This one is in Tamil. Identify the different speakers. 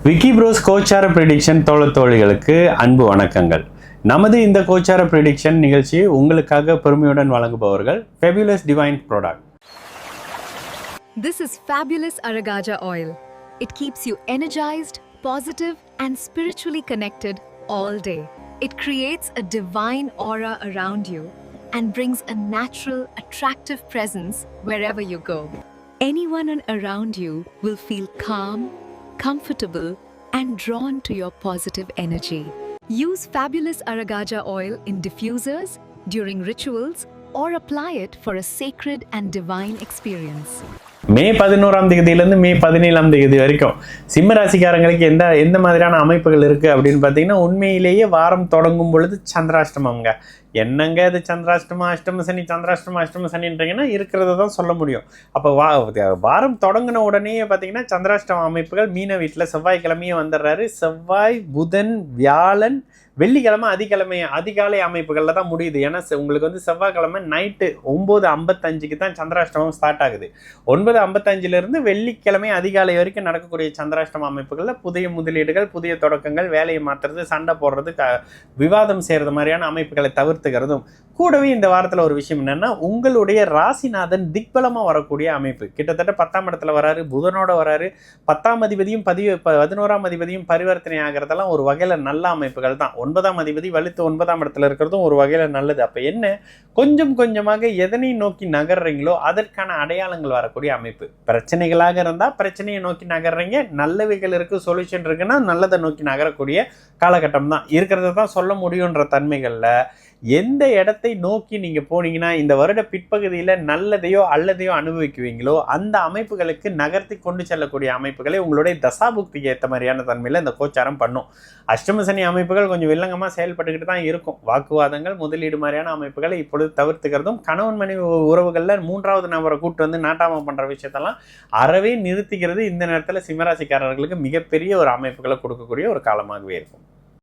Speaker 1: விக்கி ப்ரோஸ் கோச்சார ப்ரெடிக்ஷன் தோழர்களுக்கு அன்பு வணக்கங்கள். நமது இந்த கோச்சார ப்ரெடிக்ஷன் நிகழ்ச்சியை உங்களுக்காக பெருமையுடன் வழங்குபவர்கள் Fabulous Divine Product.
Speaker 2: This is Fabulous Aragaja oil. It keeps you energized, positive and spiritually connected all day. It creates a divine aura around you and brings a natural, attractive presence wherever you go. Anyone around you will feel calm, comfortable and drawn to your positive energy. Use Fabulous Aragaja oil in diffusers, during rituals, or apply it for a sacred and divine experience.
Speaker 1: மே 11ஆம் தேதியிலேருந்து மே 17ஆம் தேதி வரைக்கும் சிம்ம ராசிக்காரங்களுக்கு எந்த மாதிரியான அமைப்புகள் இருக்குது அப்படின்னு பார்த்தீங்கன்னா, உண்மையிலேயே வாரம் தொடங்கும் பொழுது சந்திராஷ்டமங்க. என்னங்க அது சந்திராஷ்டமம், அஷ்டம சனி, அஷ்டம சனின்றீங்கன்னா இருக்கிறத தான் சொல்ல முடியும். அப்போ வாரம் தொடங்கின உடனே பார்த்தீங்கன்னா சந்திராஷ்டம அமைப்புகள் மீன வீட்டில் செவ்வாய்க்கிழமையே வந்துடுறாரு. செவ்வாய், புதன், வியாழன், வெள்ளிக்கிழமை அதிகாலை அமைப்புகளில் தான் முடியுது. ஏன்னா உங்களுக்கு வந்து செவ்வாய்க்கிழமை நைட்டு 9:55 தான் சந்திராஷ்டமம் ஸ்டார்ட் ஆகுது. 9:55 வெள்ளிக்கிழமை அதிகாலை வரைக்கும் நடக்கக்கூடிய சந்திராஷ்டம அமைப்புகளில் புதிய முதலீடுகள், புதிய தொடக்கங்கள், வேலையை மாற்றுறது, சண்டை போடுறது, விவாதம் செய்கிறது மாதிரியான அமைப்புகளை தவிர்த்துக்கிறதும் கூடவே இந்த வாரத்தில் ஒரு விஷயம் என்னென்னா, உங்களுடைய ராசிநாதன் திக்பலமாக வரக்கூடிய அமைப்பு. கிட்டத்தட்ட 10ஆம் இடத்துல வராரு, புதனோட வராரு. 10ஆம் அதிபதியும் 11ஆம் அதிபதியும் பரிவர்த்தனை ஆகிறதெல்லாம் ஒரு வகையில் நல்ல அமைப்புகள் தான். 9ஆம் அதிபதி வலுத்து 9ஆம் இடத்துல இருக்கிறதும் ஒரு வகையில் நல்லது. அப்போ என்ன, கொஞ்சம் கொஞ்சமாக எதனை நோக்கி நகர்றீங்களோ அதற்கான அடையாளங்கள் வரக்கூடிய அமைப்பு. பிரச்சனைகளாக இருந்தால் பிரச்சனையை நோக்கி நகர்றீங்க, நல்லவைகள் இருக்குது, சொல்யூஷன் இருக்குன்னா நல்லதை நோக்கி நகரக்கூடிய காலகட்டம் தான் இருக்கிறத தான் சொல்ல முடியுன்ற தன்மைகளில் எந்த இடத்தை நோக்கி நீங்கள் போனீங்கன்னா இந்த வருட பிற்பகுதியில் நல்லதையோ அல்லதையோ அனுபவிக்குவீங்களோ அந்த அமைப்புகளுக்கு நகர்த்தி கொண்டு செல்லக்கூடிய அமைப்புகளை உங்களுடைய தசாபுக்திக்கு ஏற்ற மாதிரியான தன்மையில் இந்த கோச்சாரம் பண்ணும். அஷ்டம சனி அமைப்புகள் கொஞ்சம் வில்லங்கமாக செயல்பட்டுக்கிட்டு தான் இருக்கும். வாக்குவாதங்கள், முதலீடு மாதிரியான அமைப்புகளை இப்பொழுது தவிர்த்துக்கிறதும், கணவன் மனைவி உறவுகளில் 3வது நபரை கூட்டு வந்து நாட்டாம பண்ணுற விஷயத்தெல்லாம் அறவே நிறுத்திக்கிறது இந்த நேரத்தில் சிம்மராசிக்காரர்களுக்கு மிகப்பெரிய ஒரு அமைப்புகளை கொடுக்கக்கூடிய ஒரு காலமாகவே இருக்கும்.